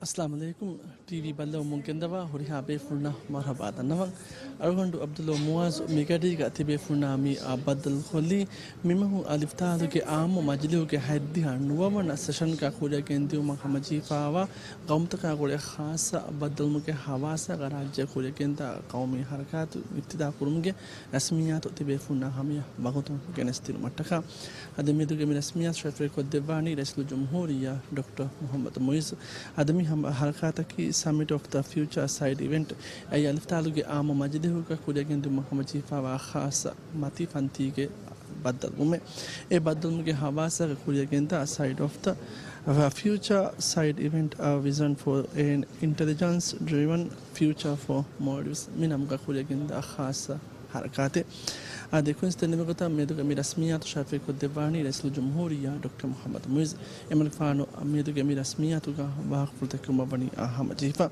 अस्सलाम वालेकुम टीवी बल्लो मुमकिन दवा हुरिहा बेफुरना मरहबा दनवंग अरगंडु अब्दुल्लो मुआज मिगडी गा तिबे फुरना मी बदल खोली मिमहु अलिफ्तालु के आम मजलिउ के हद्दी नुवन सेशन का खुजा केंदिउ महमजी फावा गौमत का गुले खास बदल मुके हवासा गराज्य खुजा केंदा कौमी हरकत इब्तिदा कुरुमगे रस्मियात तिबे फुरना हमिया बगतु केनस्तिल मटका अदमी दुगे मी रस्मियात शफरे को देवानी रसलु जमहूरिया डॉक्टर मोहम्मद मुइज अदमी हम हरकत की summit of the future side event ay aliftalu ge amo majlihu ka kujagen du mahamaji fawa khasa mati fanti ge badal ume e badal ge hawasa ka kujagen da side of the future side event a vision for an intelligence driven future for models minam ka kujagen da khasa harakate ade kunstani megota meduga mi rasmiyat shafiq devani rasul jumhuriya dr muhammad muiz emal fano meduga mi rasmiyat ga waqful takuma bani ahamajifa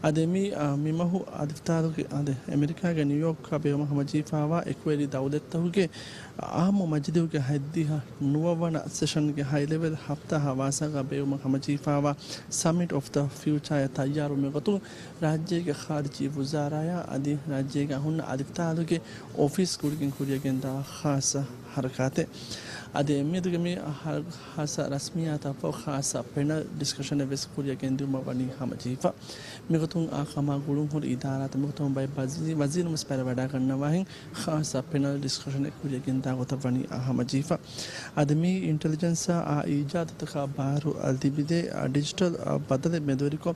ade mi mahu adiftaru ke ade america ga new york ka be mahamajifa wa equally dawlatahu ge ahmo majdihu ge haddiha nuwana session ge high level hafta hawasa ga be mahamajifa wa summit of the future ya tayyaru megotu rajye ge khariji wuzaraya ade rajye ga hun adiftaru ge office kurgi खुरियगें दा खासा हरकते अदे मेदुगे में खासा रस्मियात up खासा panel discussion Avesh खुरियगें दु मबनी हमजीफा मेगतुं आखमा गुलुं हुर इदारत मेगतुं bye वजीर मुस्पर वडा करना वाहिं खासा पैनल डिस्कशन खुरियगें दा गोतबनी हमजीफा आदमी इंटेलिजेंस आ इजाद तका बाहरु अल्दिबिदे डिजिटल बदले मेदोरिको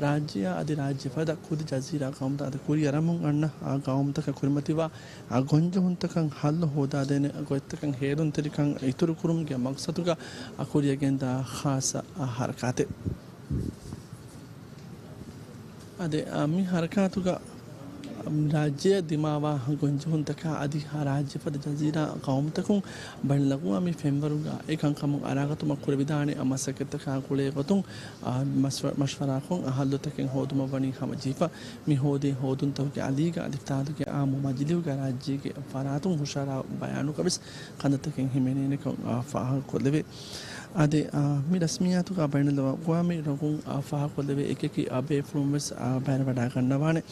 राज्य आदि राज्य फदा खुद जजीरा कौम दा कुरी अरमुं अन्ना आ गांव तक कुरमतिवा आ गोंजो हुन तक हल होदा देने गोतकं हेरुन तरिकं इतुरु कुरुम के मकसदुगा आ कुरियगें दा खासा हरकते अदे मी हरकतुगा राज्य दिमावा गुंजहुन तक आदि राज्य पद जजीरा कौम तकुं बन लगु अमी फेमवरुगा एकं कमु अरागतु मकुर विधाने अमसकत का कुले गतुं मशवरा खुं हल्लो तकें होदुम बनी हमजीफा मी होदे होदुन तो के अलीगा अलिफ्तादु के आम मजलिउ का राज्य के फरातुं हुशारा बयानु कबिस खंद तकें हिमेने ने को फाह कोलेवे अदे मी रस्मियातु का बैनल गुआमी रगुं फाह कोलेवे एकेकी अबे फ्रूमस बैन बडा करनवाने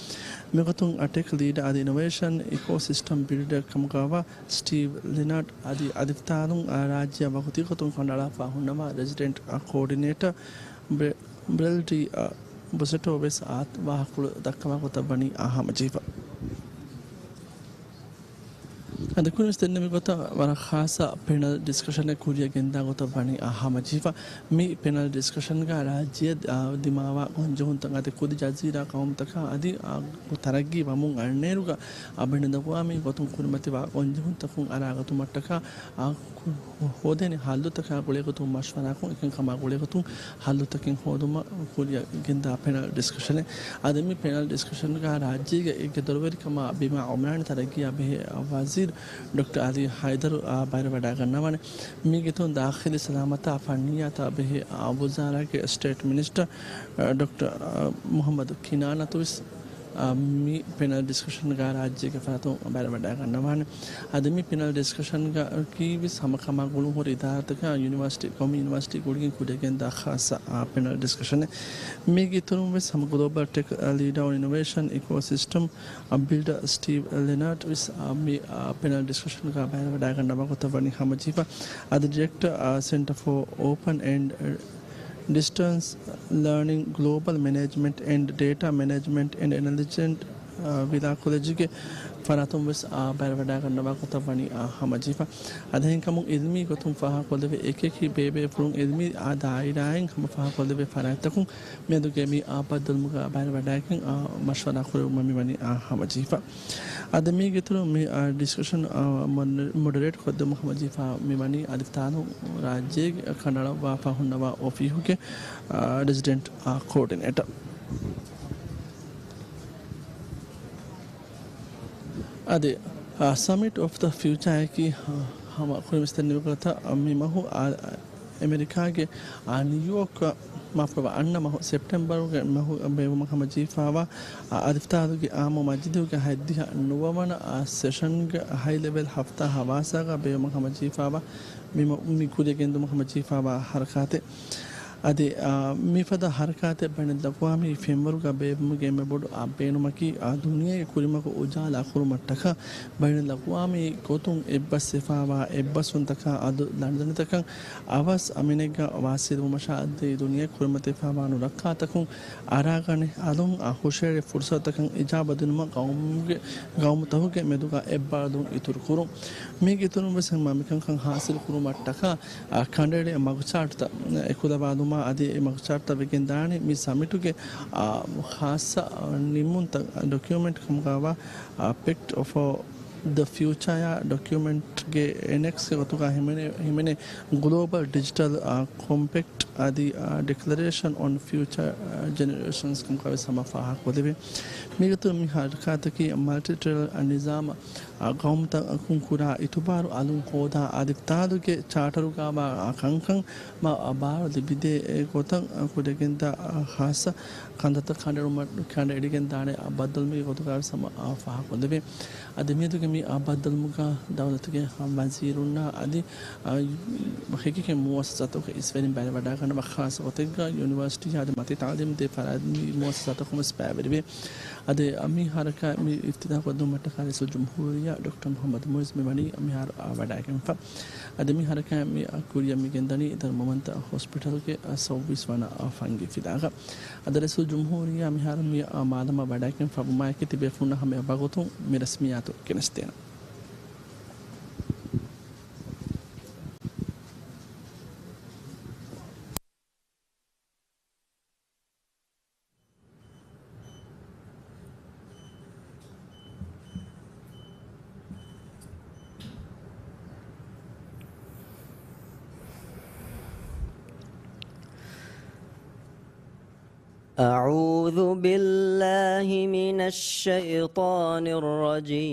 मेगतुं टेक लीडर आदि इनोवेशन इकोसिस्टम बिल्डर कमकावा स्टीव लिनार्ड आदि अधिफ्तारुं राज्य वकुति कतुं कंडला फाहुनवा रेजिडेंट कोऑर्डिनेटर ब्रेल्टी बुसेटो वेस आत वाहकुल दक्कमा कोतबनी आहमजीफा अदे कुनिस तेन्ने में गोता वरा खासा पैनल डिस्कशन है कुरिया गेंदा गोता बनी आहमजीफा मी पैनल डिस्कशन का राज्य दिमावा गुंजहुन तक आदे खुद जजीरा कौम तक आदि तरगी वमुं अर्नेरुगा अबने दवा मी गोतुं कुरमति वा गुंजहुन तक अरागतु मटका होदेने हालु तक गुले गोतुं मशवरा को एकं कमा गुले गोतुं हालु तक होदुमा कुरिया गेंदा पैनल डिस्कशन है आदे मी पैनल डिस्कशन का राज्य के एक दरबारी कमा बीमा उमरान तरगी अबे वजीर डॉक्टर अली हैदर बाहर बड़ा करना माने मी के तो दाखिली सलामत फनियात बे वज़ारा के स्टेट मिनिस्टर डॉक्टर मोहम्मद किनाना तो इस मी पैनल डिस्कशन का राज्य के फरातों बाहर बड़ा करना माने आदमी पैनल डिस्कशन का की भी समखमा गुलु हो इदारत का यूनिवर्सिटी कौमी यूनिवर्सिटी गुड़गी कुड़े के खासा पैनल डिस्कशन है मी के तो में some global tech leader innovation ecosystem builder Steve Leonard इस मी पैनल डिस्कशन का बाहर बड़ा करना को तबनी हमजीफा आदि director centre for open and distance learning global management and data management and intelligent villa college के फरातुम बस बाहर बड़ा करना को तबनी हमजीफा अधें कम इल्मी को तुम फहा कोलेवे एक ही बेबे फ्रुंग इल्मी दायराएं हम फहा कोलेवे फरातकुं मैं तो के मी आपदल मुका बाहर बड़ा के मशवरा करो मम्मी बनी हमजीफा आदमी के थ्रू में डिस्कशन मॉडरेट खुद हमजीफा में बनी अधिफ्तानो राज्य कन्नड़ वाफा हुनवा ओफिहु के रेजिडेंट कोऑर्डिनेटर अदे समिट ऑफ द फ्यूचर है कि हम खुद मिस्टर को था मी महु अमेरिका के न्यूयॉर्क माफवा अन्ना महु सितंबर के महु बे महमजीफा वा अधिफ्तार के आम मस्जिद के हद्दिया नुवन सेशन के हाई लेवल हफ्ता हवासा का बे महमजीफा वा मी कुदे के महमजीफा वा हरकते adi mifada harakate banen dakwami femwaruga bemuge mebodu beenumaki duniya kurimako ujala akhrumattaka banen dakwami kotun ebbas sefawa ebbasun adu landanitakan avas aminega wasiru mashadde duniya kurimate fawanu rakkatakun aragane adun hushere fursatakan ijabadunuma qawmutahuge meduga ebbadun itur kurum mege tunum besan mamikan kan hasil kurumattaka kandede magcharta ekudabaduma adi magcharta begen dani mi samituge khasa nimunta document kamgawa pict of the future ya document ge NX ke gotuga himene global digital compact adi declaration on future generations kamgawa samafaha kodebe migato mi harkata ki multilateral nizam qawmta kunkura itubaru alun qoda adiktadu ke charteru ga ba kankan ma bar libide gotan kudegenda khasa kandata kande edigen dane badal mi gotuga sama faha kodebe ademiyaduge mi badal muga dawlatuge wazirunna adi hakiki muassasatu ke isverin bale wada kana khas otega university adi mati taalim de farad muassasatu khum spaberibe ade ami haraka mi iftitah qadum matakale so jumhuriya dr muhammad muiz mewani ami har wada kenfa ade mi haraka mi kuriya mi gendani dar momanta hospital ke 24 wana fangi fidaga ade so jumhuriya mi har mi malama wada kenfa ma ke tibe funna hame bagotun mi rasmiyatu kenestena أعوذ بالله من الشيطان الرجيم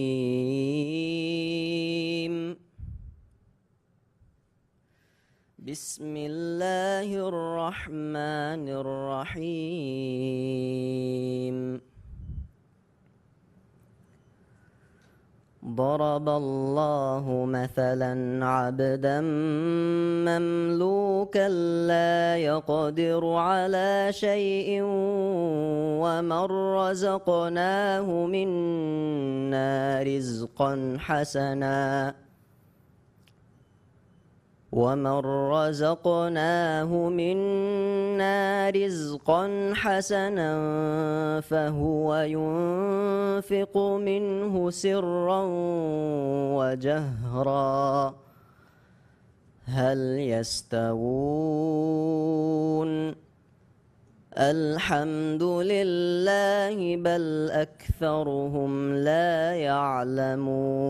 بسم الله الرحمن الرحيم ضرب الله مثلا عبدا مملوكا لا يقدر على شيء ومن رزقناه منا رزقا حسنا فهو ينفق منه سرا وجهرا هل يستوون الحمد لله بل أكثرهم لا يعلمون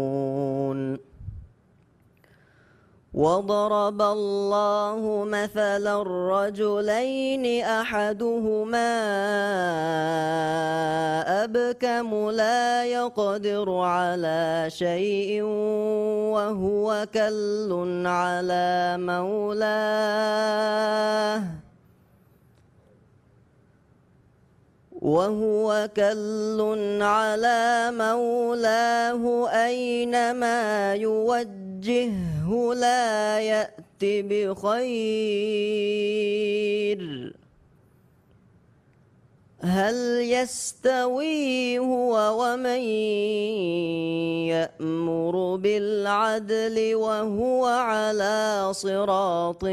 وضرب الله مثلا الرجلين أحدهما أبكم لا يقدر على شيء وهو كل على مولاه أينما يوجهه لا يأت بخير هل يستوي هو ومن يأمر بالعدل وهو على صراط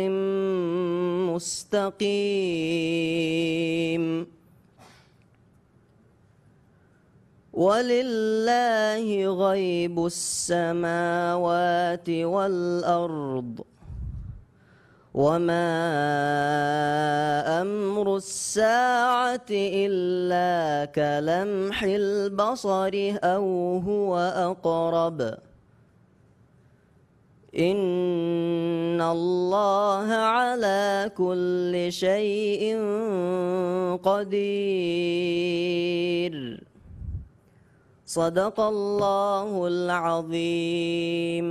مستقيم ولله غيب السماوات والأرض وما أمر الساعة إلا كلمح البصر أو هو أقرب إن الله على كل شيء قدير صدق الله العظيم.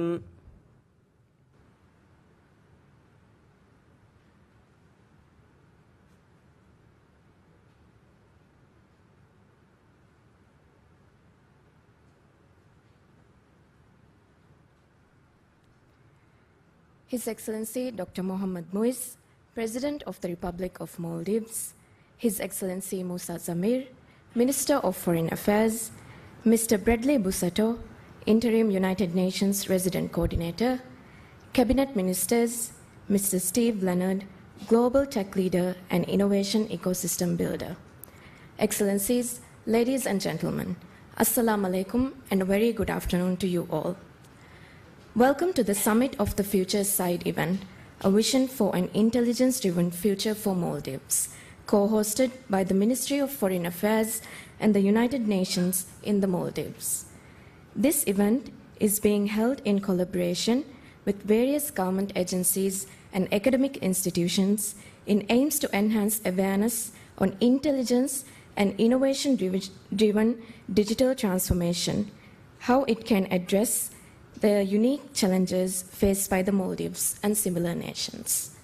His Excellency Dr. Muhammad Muiz, President of the Republic of Maldives, His Excellency Musa Zamir, Minister of Foreign Affairs, Mr. Bradley Busatto, Interim United Nations Resident Coordinator, Cabinet Ministers, Mr. Steve Leonard, Global Tech Leader and Innovation Ecosystem Builder. Excellencies, ladies and gentlemen, Assalamu alaikum and a very good afternoon to you all. Welcome to the Summit of the Future Side event, a vision for an intelligence-driven future for Maldives, co-hosted by the Ministry of Foreign Affairs and the United Nations in the Maldives. This event is being held in collaboration with various government agencies and academic institutions in aims to enhance awareness on intelligence and innovation-driven digital transformation, how it can address the unique challenges faced by the Maldives and similar nations.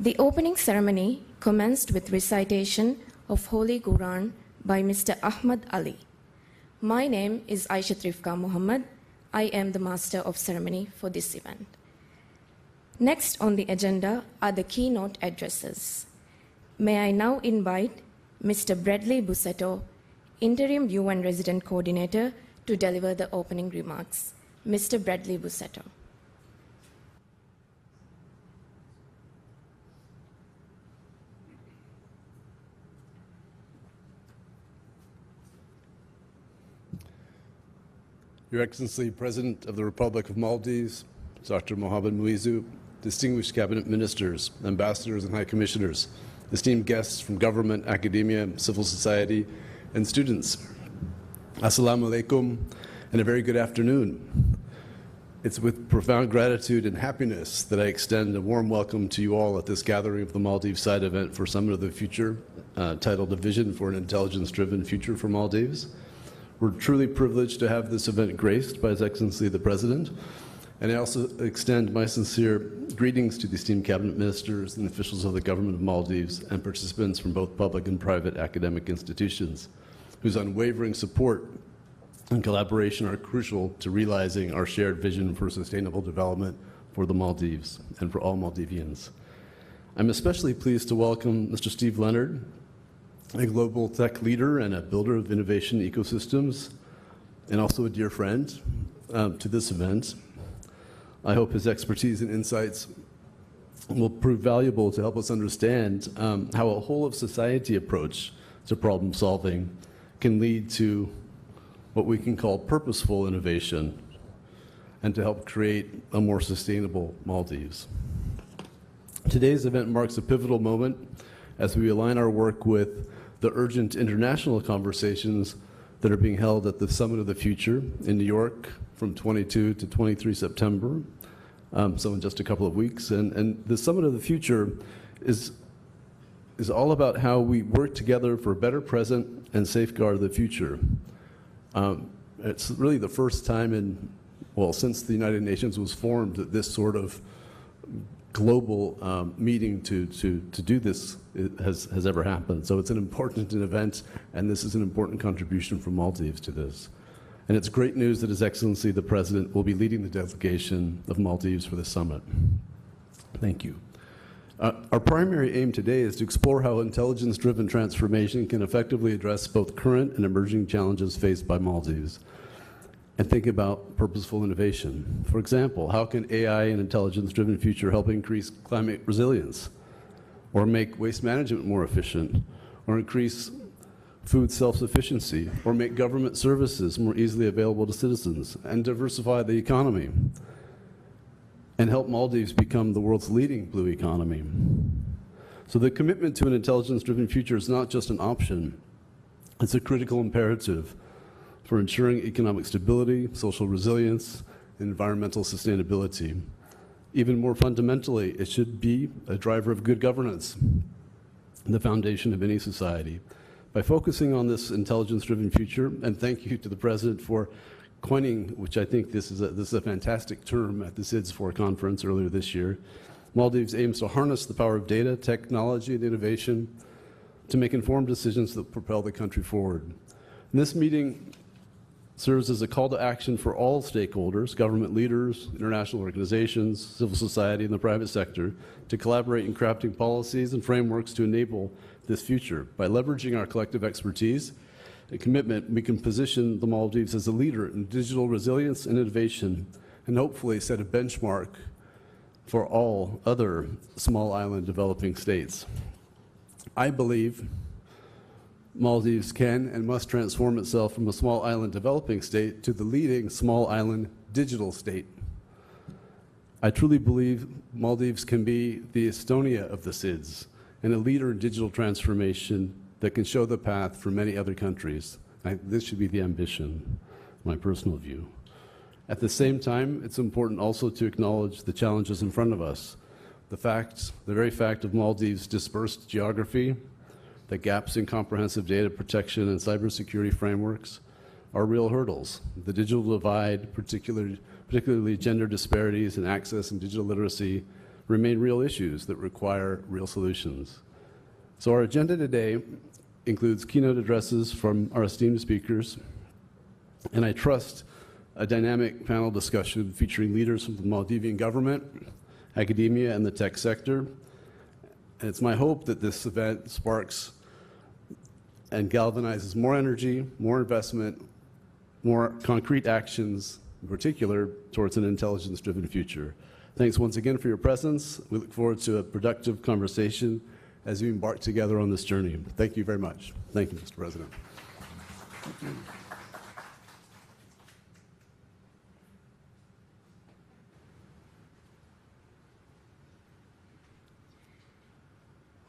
The opening ceremony commenced with recitation of Holy Quran by Mr. Ahmad Ali. My name is Aisha Trifka Muhammad. I am the Master of Ceremony for this event. Next on the agenda are the keynote addresses. May I now invite Mr. Bradley Busatto, Interim UN Resident Coordinator, to deliver the opening remarks. Mr. Bradley Busatto. Your Excellency, President of the Republic of Maldives, Dr. Mohamed Muizzu, distinguished cabinet ministers, ambassadors and high commissioners, esteemed guests from government, academia, civil society, and students. Assalamu alaikum, and a very good afternoon. It's with profound gratitude and happiness that I extend a warm welcome to you all at this gathering of the Maldives Side event for Summit of the Future, titled A Vision for an Intelligence-Driven Future for Maldives. We're truly privileged to have this event graced by His Excellency the President, and I also extend my sincere greetings to the esteemed cabinet ministers and officials of the government of Maldives and participants from both public and private academic institutions, whose unwavering support and collaboration are crucial to realizing our shared vision for sustainable development for the Maldives and for all Maldivians. I'm especially pleased to welcome Mr. Steve Leonard, a global tech leader and a builder of innovation ecosystems, and also a dear friend to this event. I hope his expertise and insights will prove valuable to help us understand how a whole of society approach to problem solving can lead to what we can call purposeful innovation and to help create a more sustainable Maldives. Today's event marks a pivotal moment as we align our work with the urgent international conversations that are being held at the Summit of the Future in New York from 22 to 23 September, so in just a couple of weeks. And the Summit of the Future is all about how we work together for a better present and safeguard the future. It's really the first time since the United Nations was formed, that this sort of global meeting to do this has ever happened. So it's an important event, and this is an important contribution from Maldives to this. And it's great news that His Excellency the President will be leading the delegation of Maldives for the summit. Thank you. Our primary aim today is to explore how intelligence-driven transformation can effectively address both current and emerging challenges faced by Maldives, and think about purposeful innovation. For example, how can AI and intelligence-driven future help increase climate resilience, or make waste management more efficient, or increase food self-sufficiency, or make government services more easily available to citizens, and diversify the economy, and help Maldives become the world's leading blue economy. So the commitment to an intelligence-driven future is not just an option, it's a critical imperative for ensuring economic stability, social resilience, and environmental sustainability. Even more fundamentally, it should be a driver of good governance, the foundation of any society. By focusing on this intelligence-driven future, and thank you to the President for coining, which I think this is a fantastic term at the SIDS4 conference earlier this year, Maldives aims to harness the power of data, technology, and innovation to make informed decisions that propel the country forward. And this meeting serves as a call to action for all stakeholders, government leaders, international organizations, civil society, and the private sector to collaborate in crafting policies and frameworks to enable this future. By leveraging our collective expertise and commitment, we can position the Maldives as a leader in digital resilience and innovation, and hopefully set a benchmark for all other small island developing states. I believe Maldives can and must transform itself from a small island developing state to the leading small island digital state. I truly believe Maldives can be the Estonia of the SIDS and a leader in digital transformation that can show the path for many other countries. This should be the ambition, my personal view. At the same time, it's important also to acknowledge the challenges in front of us. The very fact of Maldives' dispersed geography, the gaps in comprehensive data protection and cybersecurity frameworks are real hurdles. The digital divide, particularly gender disparities and access and digital literacy, remain real issues that require real solutions. So our agenda today includes keynote addresses from our esteemed speakers, and I trust a dynamic panel discussion featuring leaders from the Maldivian government, academia, and the tech sector. And it's my hope that this event sparks and galvanizes more energy, more investment, more concrete actions, in particular, towards an intelligence-driven future. Thanks once again for your presence. We look forward to a productive conversation as we embark together on this journey. Thank you very much. Thank you, Mr. President.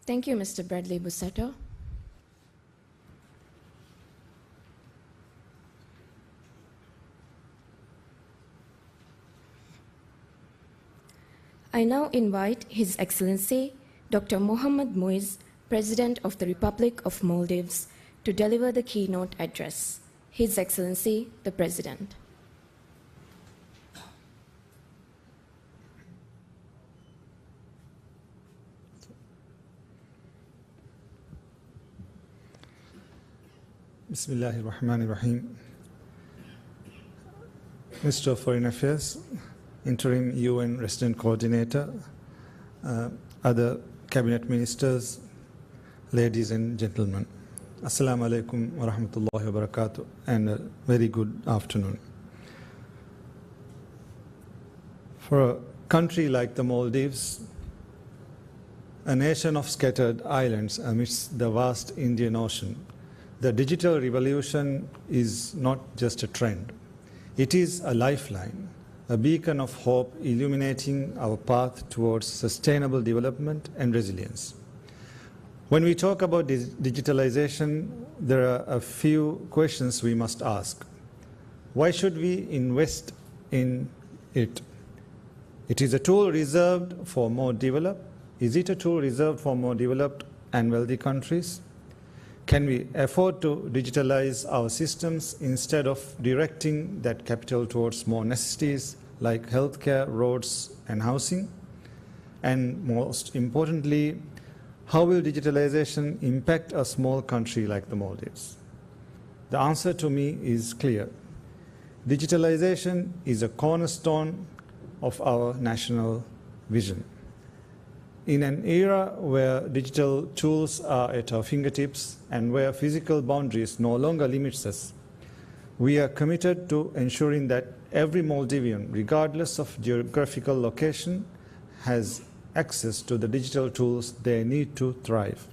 Thank you, Mr. Bradley Bussetto. I now invite His Excellency Dr. Mohammad Muiz, President of the Republic of Maldives, to deliver the keynote address. His Excellency, the President. Bismillahir Rahmanir Rahim. Minister of Foreign Affairs, Interim UN Resident Coordinator, other Cabinet Ministers, ladies and gentlemen. Assalamu alaikum wa rahmatullahi wa barakatuh, and a very good afternoon. For a country like the Maldives, a nation of scattered islands amidst the vast Indian Ocean, the digital revolution is not just a trend. It is a lifeline, a beacon of hope illuminating our path towards sustainable development and resilience. When we talk about digitalization, there are a few questions we must ask. Why should we invest in it? It is a tool reserved for more developed. Is it a tool reserved for more developed and wealthy countries? Can we afford to digitalize our systems instead of directing that capital towards more necessities like healthcare, roads, and housing? And most importantly, how will digitalization impact a small country like the Maldives? The answer to me is clear. Digitalization is a cornerstone of our national vision. In an era where digital tools are at our fingertips and where physical boundaries no longer limit us, we are committed to ensuring that every Maldivian, regardless of geographical location, has access to the digital tools they need to thrive.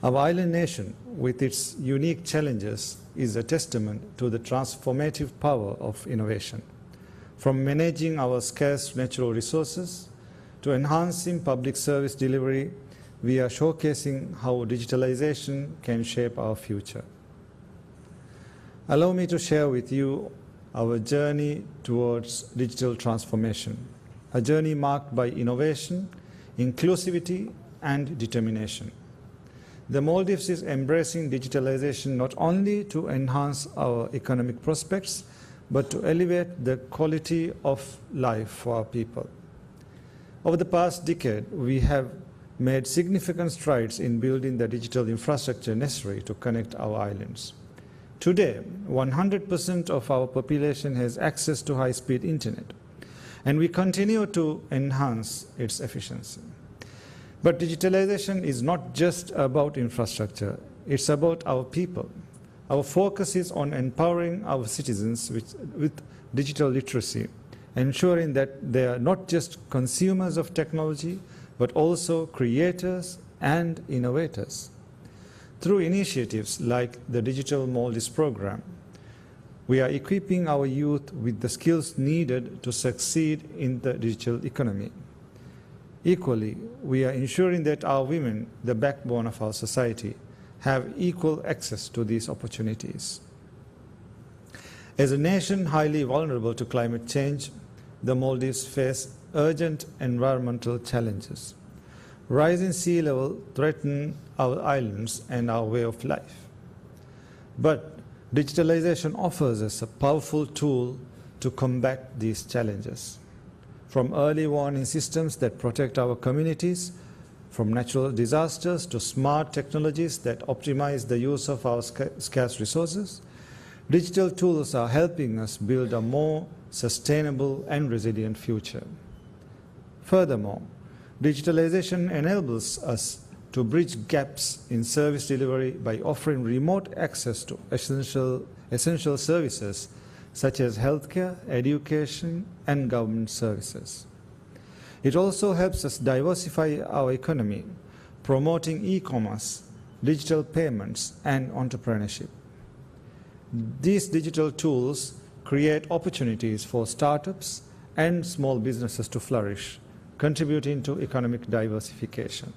Our island nation, with its unique challenges, is a testament to the transformative power of innovation. From managing our scarce natural resources to enhancing public service delivery, we are showcasing how digitalization can shape our future. Allow me to share with you our journey towards digital transformation, a journey marked by innovation, inclusivity, and determination. The Maldives is embracing digitalization not only to enhance our economic prospects, but to elevate the quality of life for our people. Over the past decade, we have made significant strides in building the digital infrastructure necessary to connect our islands. Today, 100% of our population has access to high-speed internet, and we continue to enhance its efficiency. But digitalization is not just about infrastructure, it's about our people. Our focus is on empowering our citizens with digital literacy, ensuring that they are not just consumers of technology, but also creators and innovators. Through initiatives like the Digital Maldives program, we are equipping our youth with the skills needed to succeed in the digital economy. Equally, we are ensuring that our women, the backbone of our society, have equal access to these opportunities. As a nation highly vulnerable to climate change, the Maldives face urgent environmental challenges. Rising sea level threaten our islands and our way of life. But digitalization offers us a powerful tool to combat these challenges. From early warning systems that protect our communities, from natural disasters to smart technologies that optimize the use of our scarce resources, digital tools are helping us build a more sustainable and resilient future. Furthermore, digitalization enables us to bridge gaps in service delivery by offering remote access to essential services such as healthcare, education, and government services. It also helps us diversify our economy, promoting e-commerce, digital payments, and entrepreneurship. These digital tools create opportunities for startups and small businesses to flourish, contributing to economic diversification.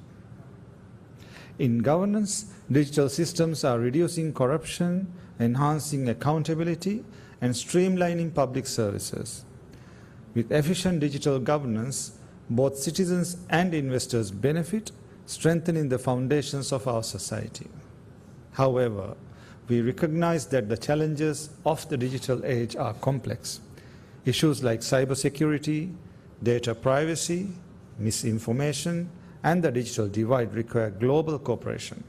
In governance, digital systems are reducing corruption, enhancing accountability, and streamlining public services. With efficient digital governance, both citizens and investors benefit, strengthening the foundations of our society. However, we recognize that the challenges of the digital age are complex. Issues like cybersecurity, data privacy, misinformation, and the digital divide require global cooperation.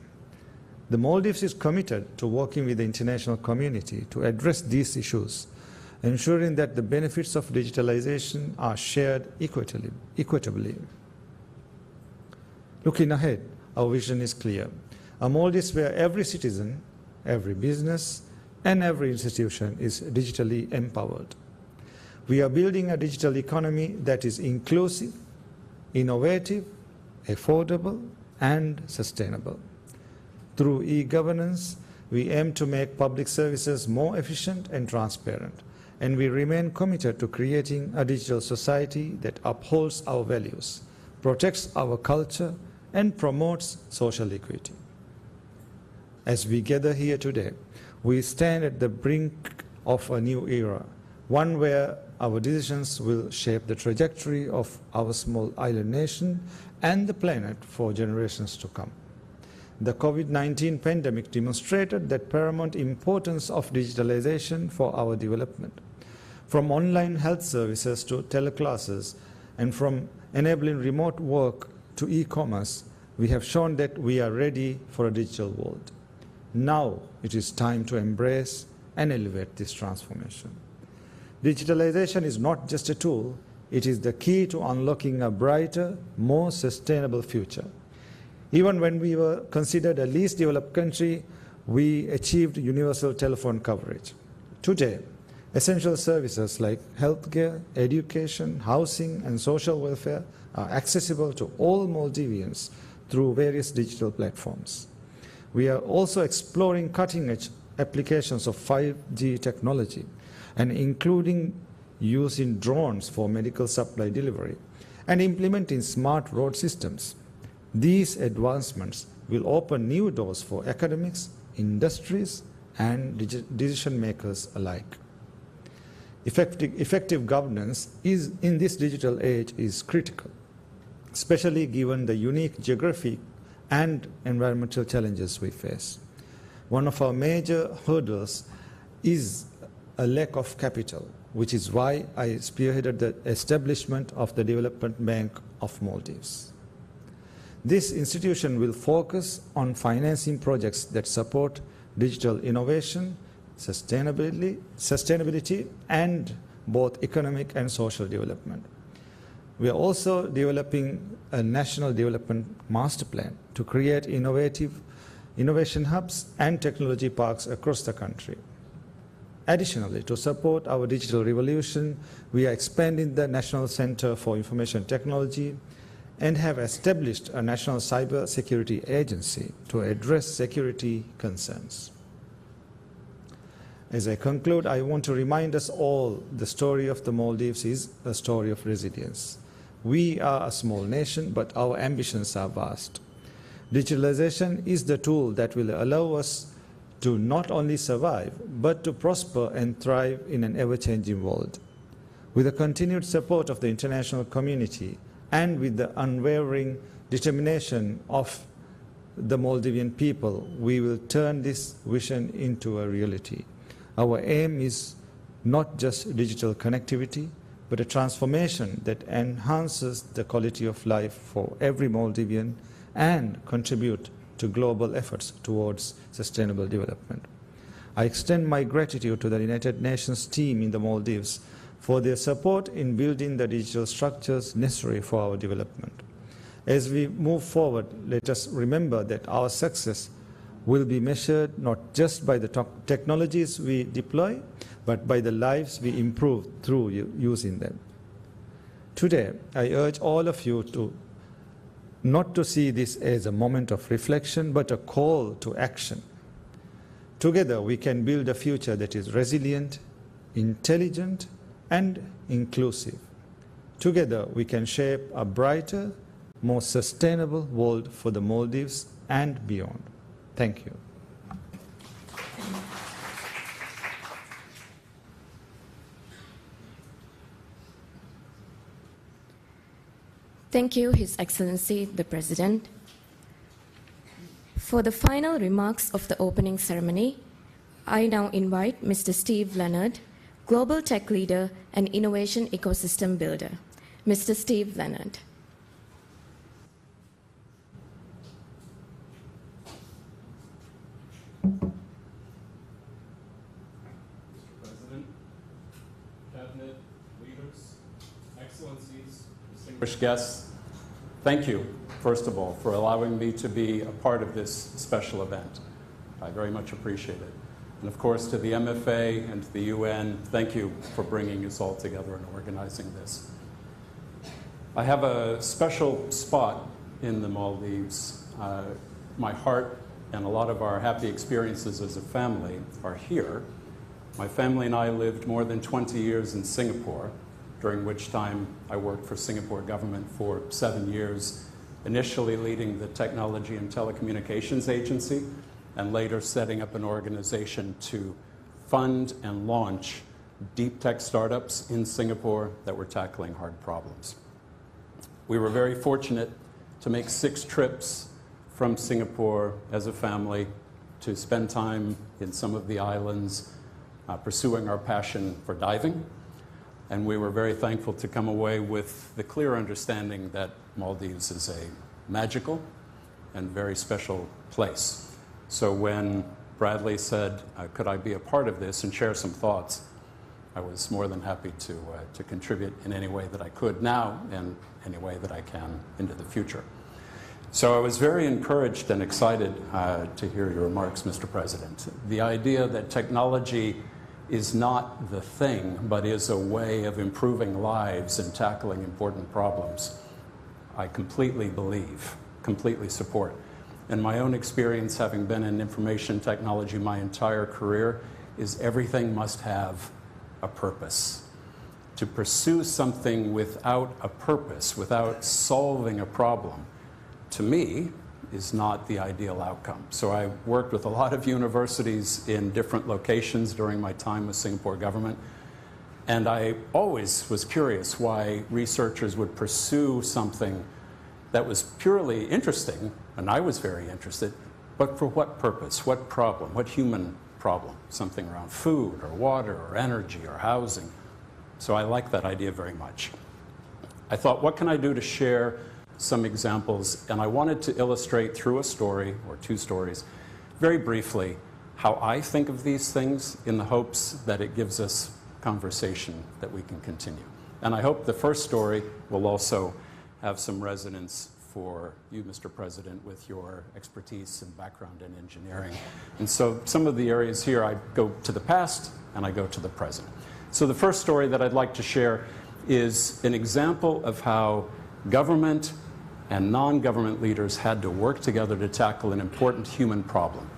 The Maldives is committed to working with the international community to address these issues, ensuring that the benefits of digitalization are shared equitably. Looking ahead, our vision is clear. A Maldives where every citizen, every business, and every institution is digitally empowered. We are building a digital economy that is inclusive, innovative, affordable, and sustainable. Through e-governance, we aim to make public services more efficient and transparent, and we remain committed to creating a digital society that upholds our values, protects our culture, and promotes social equity. As we gather here today, we stand at the brink of a new era, one where our decisions will shape the trajectory of our small island nation and the planet for generations to come. The COVID-19 pandemic demonstrated the paramount importance of digitalization for our development. From online health services to teleclasses, and from enabling remote work to e-commerce, we have shown that we are ready for a digital world. Now it is time to embrace and elevate this transformation. Digitalization is not just a tool, it is the key to unlocking a brighter, more sustainable future. Even when we were considered a least developed country, we achieved universal telephone coverage. Today, essential services like healthcare, education, housing, and social welfare are accessible to all Maldivians through various digital platforms. We are also exploring cutting-edge applications of 5G technology and including using drones for medical supply delivery and implementing smart road systems. These advancements will open new doors for academics, industries, and decision makers alike. Effective governance in this digital age is critical, especially given the unique geographic and environmental challenges we face. One of our major hurdles is a lack of capital, which is why I spearheaded the establishment of the Development Bank of Maldives. This institution will focus on financing projects that support digital innovation, sustainability and both economic and social development. We are also developing a national development master plan to create innovation hubs and technology parks across the country. Additionally, to support our digital revolution, we are expanding the National Center for Information Technology and have established a national cyber security agency to address security concerns. As I conclude, I want to remind us all the story of the Maldives is a story of resilience. We are a small nation, but our ambitions are vast. Digitalization is the tool that will allow us to not only survive, but to prosper and thrive in an ever-changing world. With the continued support of the international community and with the unwavering determination of the Maldivian people, we will turn this vision into a reality. Our aim is not just digital connectivity, but a transformation that enhances the quality of life for every Maldivian and contribute to global efforts towards sustainable development. I extend my gratitude to the United Nations team in the Maldives for their support in building the digital structures necessary for our development. As we move forward, let us remember that our success will be measured not just by the technologies we deploy, but by the lives we improve through using them. Today, I urge all of you not to see this as a moment of reflection, but a call to action. Together, we can build a future that is resilient, intelligent, and inclusive. Together, we can shape a brighter, more sustainable world for the Maldives and beyond. Thank you. Thank you, His Excellency, the President. For the final remarks of the opening ceremony, I now invite Mr. Steve Leonard, Global Tech Leader and Innovation Ecosystem Builder. Mr. Steve Leonard. Mr. President, Cabinet, leaders, Excellencies, distinguished guests, thank you, first of all, for allowing me to be a part of this special event. I very much appreciate it. And of course, to the MFA and to the UN, thank you for bringing us all together and organizing this. I have a special spot in the Maldives. My heart and a lot of our happy experiences as a family are here. My family and I lived more than 20 years in Singapore, during which time I worked for Singapore government for 7 years, initially leading the Technology and Telecommunications Agency, and later setting up an organization to fund and launch deep tech startups in Singapore that were tackling hard problems. We were very fortunate to make 6 trips from Singapore as a family to spend time in some of the islands pursuing our passion for diving. And we were very thankful to come away with the clear understanding that Maldives is a magical and very special place. So when Bradley said, could I be a part of this and share some thoughts, I was more than happy to contribute in any way that I could now and any way that I can into the future. So I was very encouraged and excited to hear your remarks, Mr. President. The idea that technology is not the thing, but is a way of improving lives and tackling important problems, I completely believe, completely support. And my own experience, having been in information technology my entire career, is everything must have a purpose. To pursue something without a purpose, without solving a problem, to me, is not the ideal outcome. So I worked with a lot of universities in different locations during my time with Singapore government, and I always was curious why researchers would pursue something that was purely interesting, and I was very interested, but for what purpose, what problem, what human problem? Something around food or water or energy or housing. So I like that idea very much. I thought, what can I do to share some examples? And I wanted to illustrate through a story or 2 stories, very briefly, how I think of these things in the hopes that it gives us conversation that we can continue. And I hope the first story will also have some resonance for you, Mr. President, with your expertise and background in engineering. And so some of the areas here, I go to the past and I go to the present. So the first story that I'd like to share is an example of how government and non-government leaders had to work together to tackle an important human problem.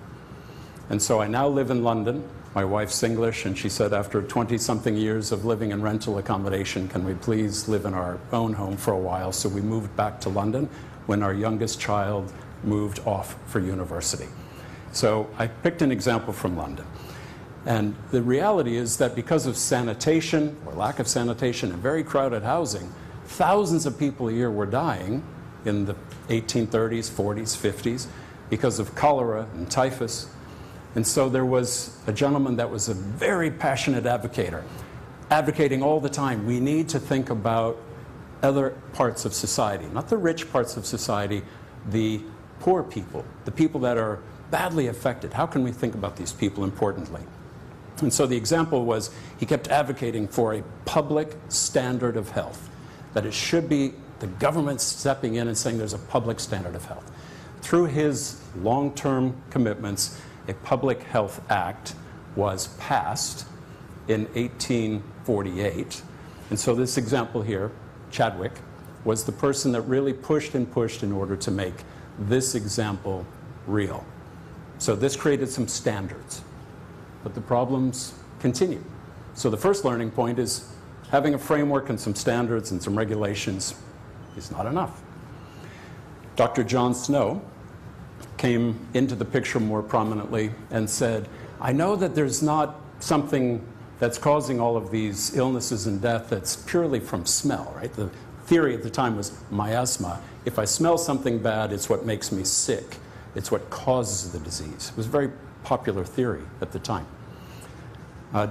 And so I now live in London. My wife's English, and she said after 20-something years of living in rental accommodation, can we please live in our own home for a while? So we moved back to London when our youngest child moved off for university. So I picked an example from London. And the reality is that because of sanitation, or lack of sanitation, and very crowded housing, thousands of people a year were dying in the 1830s, 40s, 50s, because of cholera and typhus. And so there was a gentleman that was a very passionate advocating all the time, we need to think about other parts of society, not the rich parts of society, the poor people, the people that are badly affected. How can we think about these people importantly? And so the example was he kept advocating for a public standard of health, that it should be the government stepping in and saying there's a public standard of health. Through his long-term commitments, a Public Health Act was passed in 1848. And so this example here, Chadwick, was the person that really pushed and pushed in order to make this example real. So this created some standards, but the problems continue. So the first learning point is having a framework and some standards and some regulations is not enough. Dr. John Snow came into the picture more prominently and said, I know that there's not something that's causing all of these illnesses and death that's purely from smell, right? The theory at the time was miasma. If I smell something bad, it's what makes me sick. It's what causes the disease. It was a very popular theory at the time.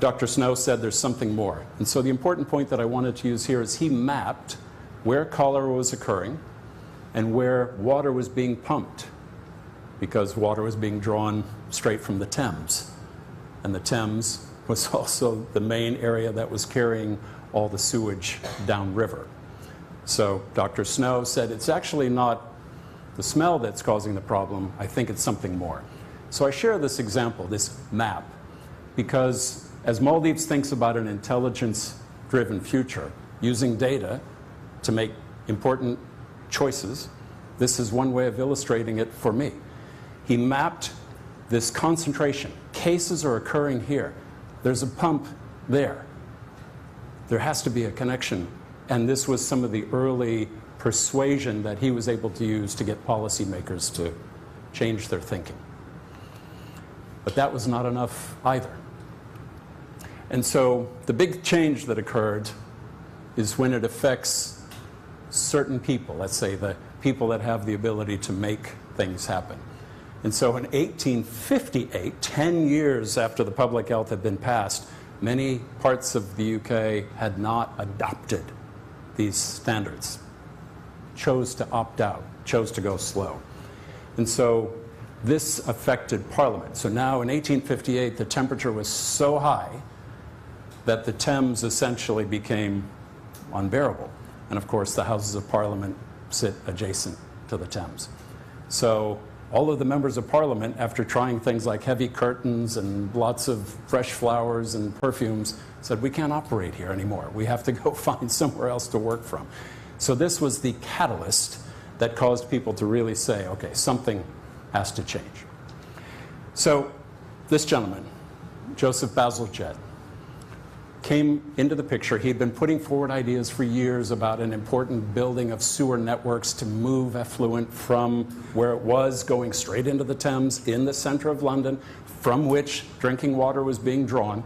Dr. Snow said there's something more. And so the important point that I wanted to use here is he mapped where cholera was occurring and where water was being pumped, because water was being drawn straight from the Thames. And the Thames was also the main area that was carrying all the sewage downriver. So Dr. Snow said it's actually not the smell that's causing the problem, I think it's something more. So I share this example, this map, because as Maldives thinks about an intelligence-driven future, using data to make important choices, this is one way of illustrating it for me. He mapped this concentration. Cases are occurring here. There's a pump there. There has to be a connection. And this was some of the early persuasion that he was able to use to get policymakers to change their thinking. But that was not enough either. And so the big change that occurred is when it affects certain people, let's say the people that have the ability to make things happen. And so in 1858, 10 years after the public health had been passed, many parts of the UK had not adopted these standards, chose to opt out, chose to go slow. And so this affected Parliament. So now in 1858, the temperature was so high that the Thames essentially became unbearable. And of course, the Houses of Parliament sit adjacent to the Thames. So all of the members of Parliament, after trying things like heavy curtains and lots of fresh flowers and perfumes, said, we can't operate here anymore. We have to go find somewhere else to work from. So this was the catalyst that caused people to really say, okay, something has to change. So this gentleman, Joseph Bazalgette, came into the picture. He had been putting forward ideas for years about an important building of sewer networks to move effluent from where it was going straight into the Thames in the center of London, from which drinking water was being drawn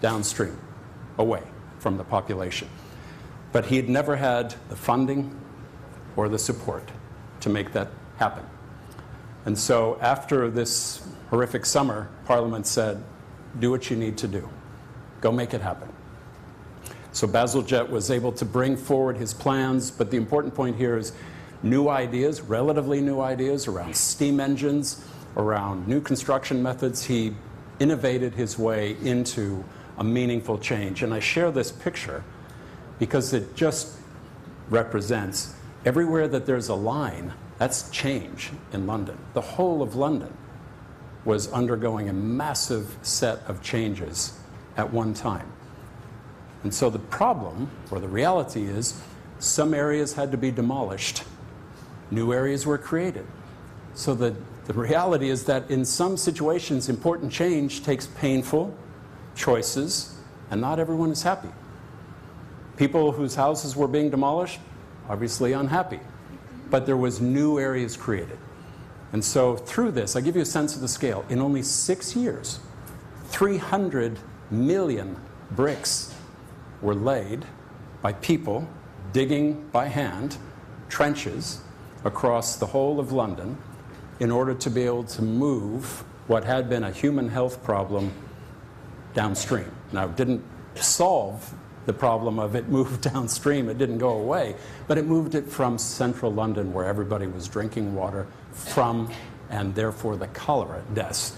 downstream, away from the population. But he had never had the funding or the support to make that happen. And so after this horrific summer, Parliament said, do what you need to do. Go make it happen. So Bazalgette was able to bring forward his plans, but the important point here is new ideas, relatively new ideas around steam engines, around new construction methods. He innovated his way into a meaningful change. And I share this picture because it just represents everywhere that there's a line, that's change in London. The whole of London was undergoing a massive set of changes at one time. And so the problem, or the reality is, some areas had to be demolished. New areas were created. So the reality is that in some situations, important change takes painful choices, and not everyone is happy. People whose houses were being demolished, obviously unhappy. But there was new areas created. And so through this, I give you a sense of the scale. In only 6 years, 300 million bricks were laid by people digging by hand trenches across the whole of London in order to be able to move what had been a human health problem downstream. Now, it didn't solve the problem of it moved downstream. It didn't go away, but it moved it from central London, where everybody was drinking water from, and therefore the cholera deaths.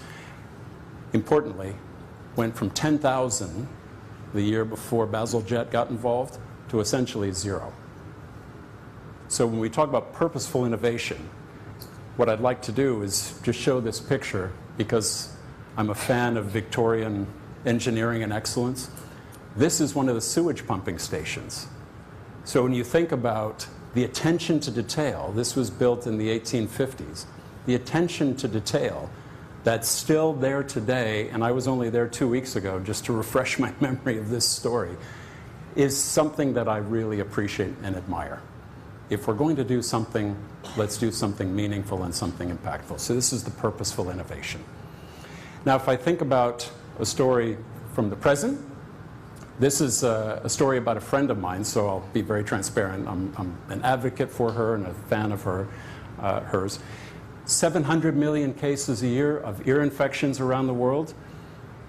Importantly, went from 10,000 the year before Bazalgette got involved to essentially 0. So when we talk about purposeful innovation, what I'd like to do is just show this picture because I'm a fan of Victorian engineering and excellence. This is one of the sewage pumping stations. So when you think about the attention to detail, this was built in the 1850s, the attention to detail that's still there today, and I was only there 2 weeks ago just to refresh my memory of this story, is something that I really appreciate and admire. If we're going to do something, let's do something meaningful and something impactful. So this is the purposeful innovation. Now, if I think about a story from the present, this is a story about a friend of mine, so I'll be very transparent. I'm an advocate for her and a fan of hers. 700 million cases a year of ear infections around the world.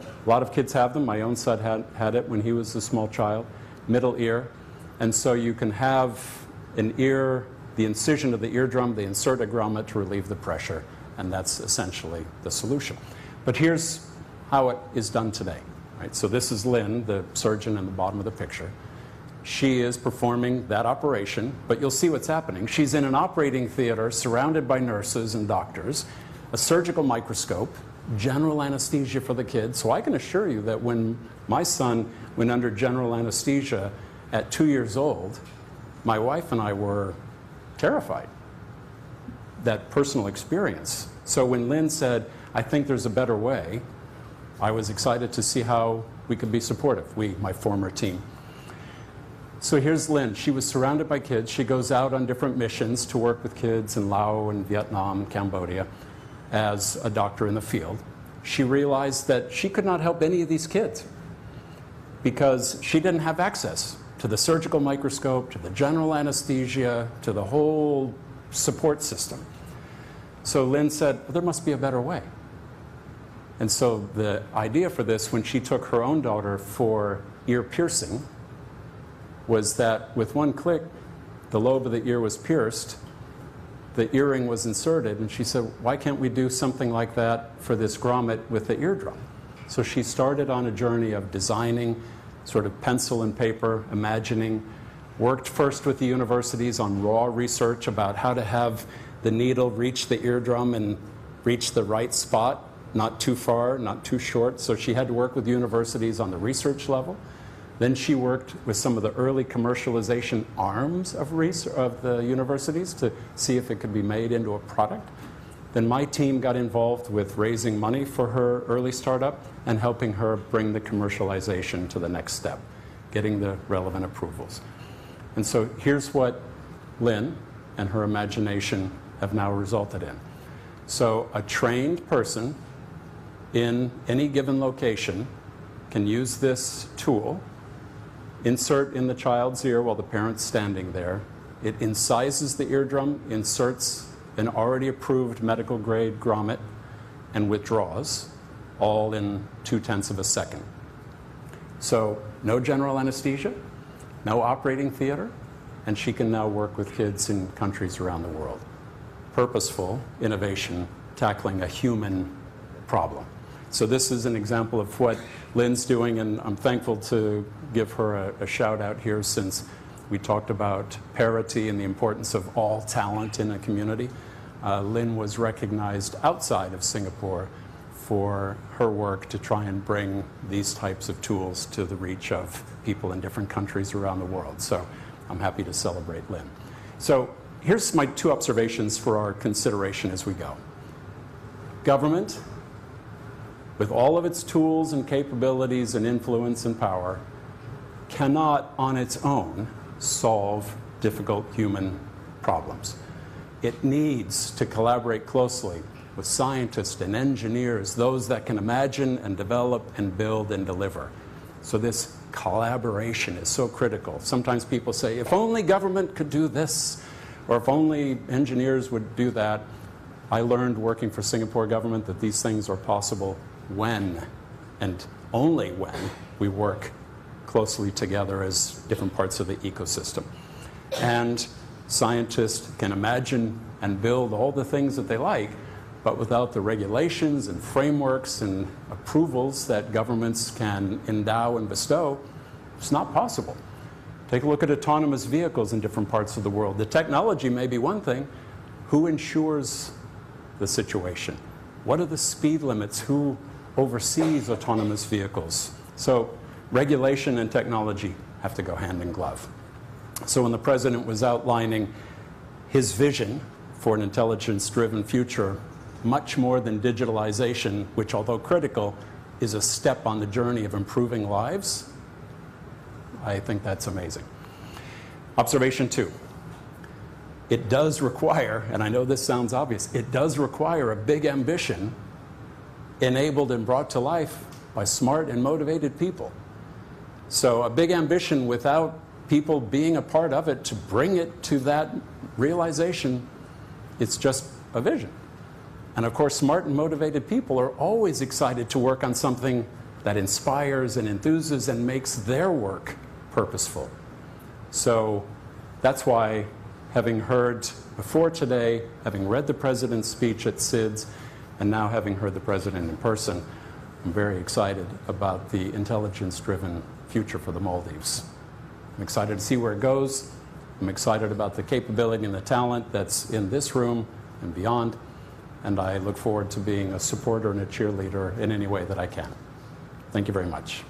A lot of kids have them. My own son had it when he was a small child, middle ear. And so you can have an ear, the incision of the eardrum, they insert a grommet to relieve the pressure, and that's essentially the solution. But here's how it is done today. Right? So this is Lynn, the surgeon in the bottom of the picture. She is performing that operation, but you'll see what's happening. She's in an operating theater surrounded by nurses and doctors, a surgical microscope, general anesthesia for the kids. So I can assure you that when my son went under general anesthesia at 2 years old, my wife and I were terrified. That personal experience. So when Lynn said, I think there's a better way, I was excited to see how we could be supportive, my former team. So here's Lynn. She was surrounded by kids. She goes out on different missions to work with kids in Laos and Vietnam, Cambodia, as a doctor in the field. She realized that she could not help any of these kids because she didn't have access to the surgical microscope, to the general anesthesia, to the whole support system. So Lynn said, well, there must be a better way. And so the idea for this, when she took her own daughter for ear piercing, was that with one click, the lobe of the ear was pierced, the earring was inserted, and she said, why can't we do something like that for this grommet with the eardrum? So she started on a journey of designing, sort of pencil and paper, imagining, worked first with the universities on raw research about how to have the needle reach the eardrum and reach the right spot, not too far, not too short. So she had to work with universities on the research level. Then she worked with some of the early commercialization arms of the universities to see if it could be made into a product. Then my team got involved with raising money for her early startup and helping her bring the commercialization to the next step, getting the relevant approvals. And so here's what Lynn and her imagination have now resulted in. So a trained person in any given location can use this tool, insert in the child's ear while the parent's standing there. It incises the eardrum, inserts an already approved medical grade grommet, and withdraws, all in 0.2 of a second. So no general anesthesia, no operating theater, and she can now work with kids in countries around the world. Purposeful innovation tackling a human problem. So this is an example of what Lynn's doing, and I'm thankful to give her a shout out here, since we talked about parity and the importance of all talent in a community. Lynn was recognized outside of Singapore for her work to try and bring these types of tools to the reach of people in different countries around the world. So I'm happy to celebrate Lynn. So here's my 2 observations for our consideration as we go. Government, with all of its tools and capabilities and influence and power, cannot on its own solve difficult human problems. It needs to collaborate closely with scientists and engineers, those that can imagine and develop and build and deliver. So this collaboration is so critical. Sometimes people say, if only government could do this, or if only engineers would do that. I learned working for Singapore government that these things are possible when, and only when, we work closely together as different parts of the ecosystem. And scientists can imagine and build all the things that they like, but without the regulations and frameworks and approvals that governments can endow and bestow, it's not possible. Take a look at autonomous vehicles in different parts of the world. The technology may be one thing. Who ensures the situation? What are the speed limits? Who oversees autonomous vehicles? So regulation and technology have to go hand in glove. So when the president was outlining his vision for an intelligence-driven future, much more than digitalization, which, although critical, is a step on the journey of improving lives, I think that's amazing. Observation 2. It does require, and I know this sounds obvious, it does require a big ambition enabled and brought to life by smart and motivated people. So a big ambition without people being a part of it to bring it to that realization, it's just a vision. And of course, smart and motivated people are always excited to work on something that inspires and enthuses and makes their work purposeful. So that's why, having heard before today, having read the president's speech at SIDS, and now having heard the president in person, I'm very excited about the intelligence-driven future for the Maldives. I'm excited to see where it goes. I'm excited about the capability and the talent that's in this room and beyond. And I look forward to being a supporter and a cheerleader in any way that I can. Thank you very much.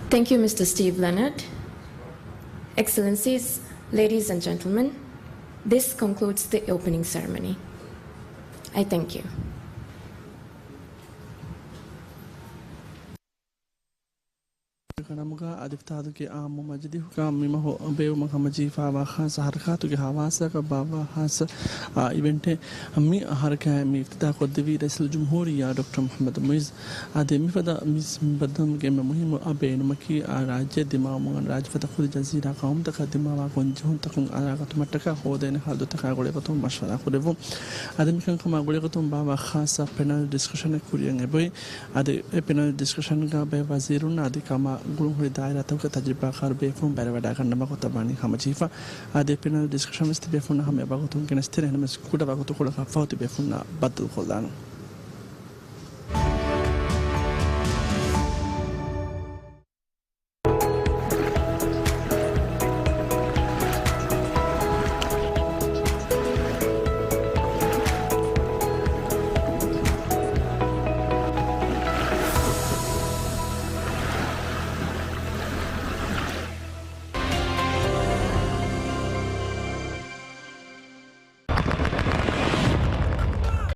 Thank you, Mr. Steve Leonard. Excellencies, ladies and gentlemen, this concludes the opening ceremony. I thank you. Kanamuga adiftadu ke amu majdi hukam mimaho beu mahamaji fawa khas harkatu ke hawasa ka baba has event mi harka mi iftida qadwi rasul jumhuriya Dr. Muhammad Muiz ade mi fada mis badam ke muhim abe maki rajya dimamu rajfata khud jazira qaum tak dimawa konjun takun aragat mataka hodene haldo taka gole katum mashwara kurevo ade mi kan kama gole katum baba khasa panel discussion kuriyan eboy ade panel discussion ga be wazirun ade kama gulung huri daira tawka tajriba khar be from berwada kan nama kota bani khamachifa ade panel discussion mesti be funa hame bagotum kenestere nes kuda bagotu kula khafauti be funa badul kholan